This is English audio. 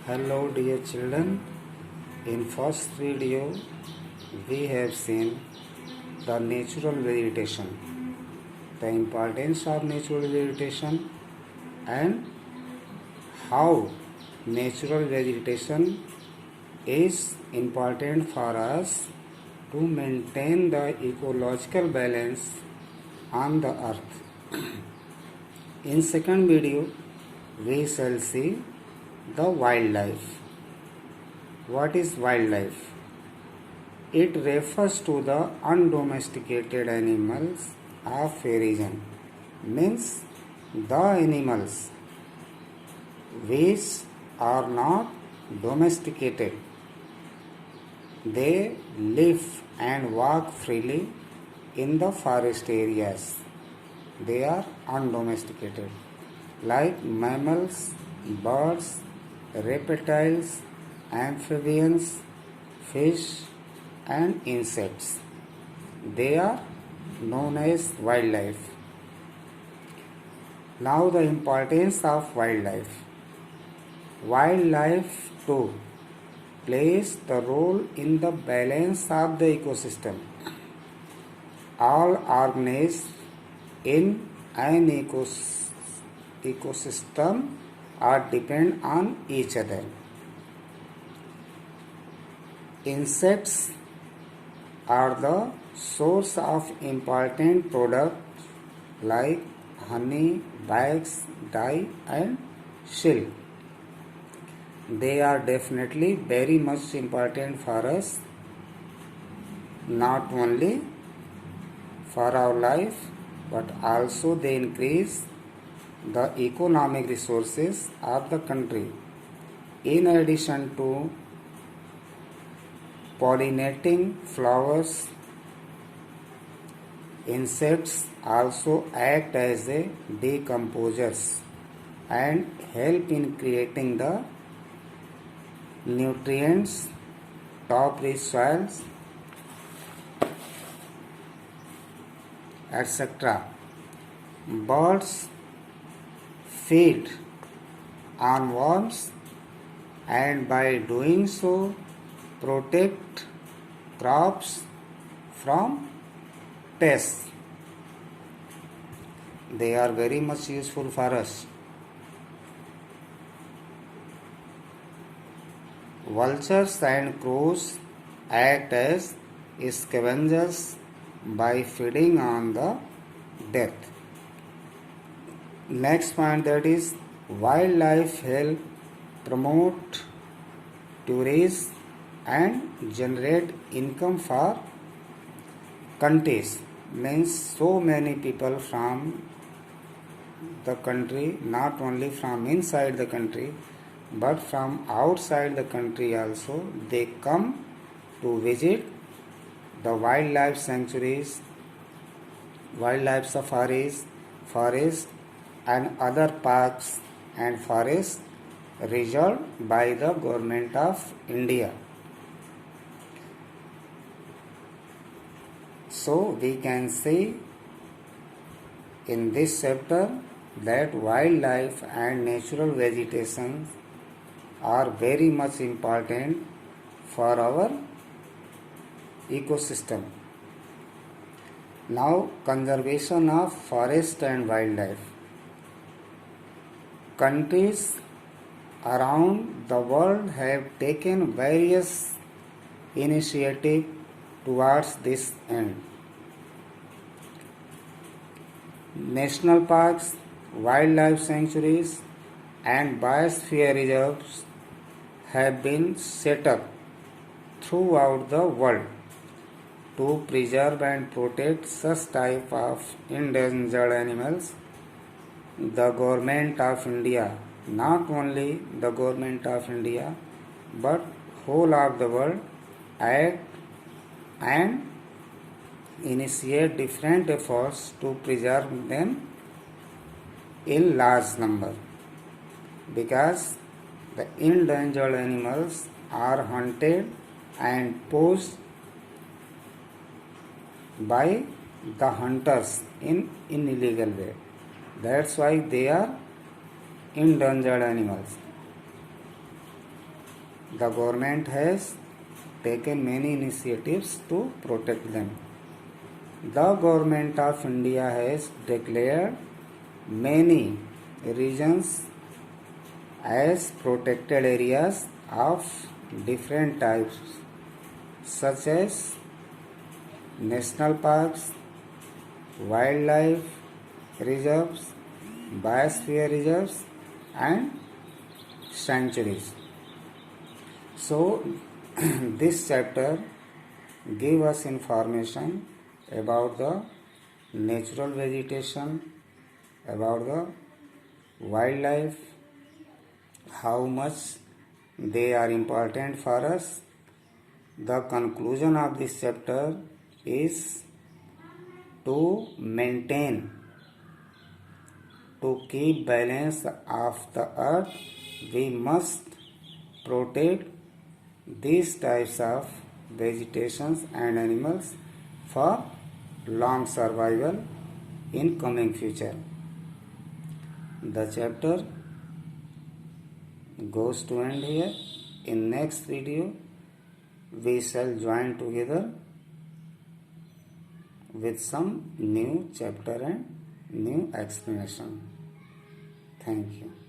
Hello dear children, in first video we have seen the natural vegetation, the importance of natural vegetation and how natural vegetation is important for us to maintain the ecological balance on the earth. In second video we shall see the wildlife. What is wildlife? It refers to the undomesticated animals of a region, means the animals which are not domesticated. They live and walk freely in the forest areas. They are undomesticated, like mammals, birds, reptiles, amphibians, fish and insects. They are known as wildlife. Now the importance of wildlife. Wildlife too plays the role in the balance of the ecosystem. All organisms in an ecosystem are depend on each other. Insects are the source of important products like honey, wax, dye and silk. They are definitely very much important for us, not only for our life, but also they increase the economic resources of the country. In addition to pollinating flowers, insects also act as a decomposers and help in creating the nutrients, top-rich soils, etc. Birds feed on worms and by doing so protect crops from pests. They are very much useful for us. Vultures and crows act as scavengers by feeding on the dead. Next point, that is wildlife help promote tourism and generate income for countries. Means so many people from the country, not only from inside the country but from outside the country also, they come to visit the wildlife sanctuaries, wildlife safaris, forests and other parks and forests reserved by the government of India. So we can see in this chapter that wildlife and natural vegetation are very much important for our ecosystem. Now, conservation of forest and wildlife. Countries around the world have taken various initiatives towards this end. National parks, wildlife sanctuaries and biosphere reserves have been set up throughout the world to preserve and protect such type of endangered animals. The government of India, not only the government of India but whole of the world, act and initiate different efforts to preserve them in large number, because the endangered animals are hunted and poached by the hunters in illegal way. That's why they are endangered animals. The government has taken many initiatives to protect them. The government of India has declared many regions as protected areas of different types, such as national parks, wildlife reserves, biosphere reserves, and sanctuaries. So, this chapter gives us information about the natural vegetation, about the wildlife, how much they are important for us. The conclusion of this chapter is to maintain, to keep balance of the earth, we must protect these types of vegetations and animals for long survival in coming future. The chapter goes to end here. In next video we shall join together with some new chapter and new explanation. Thank you.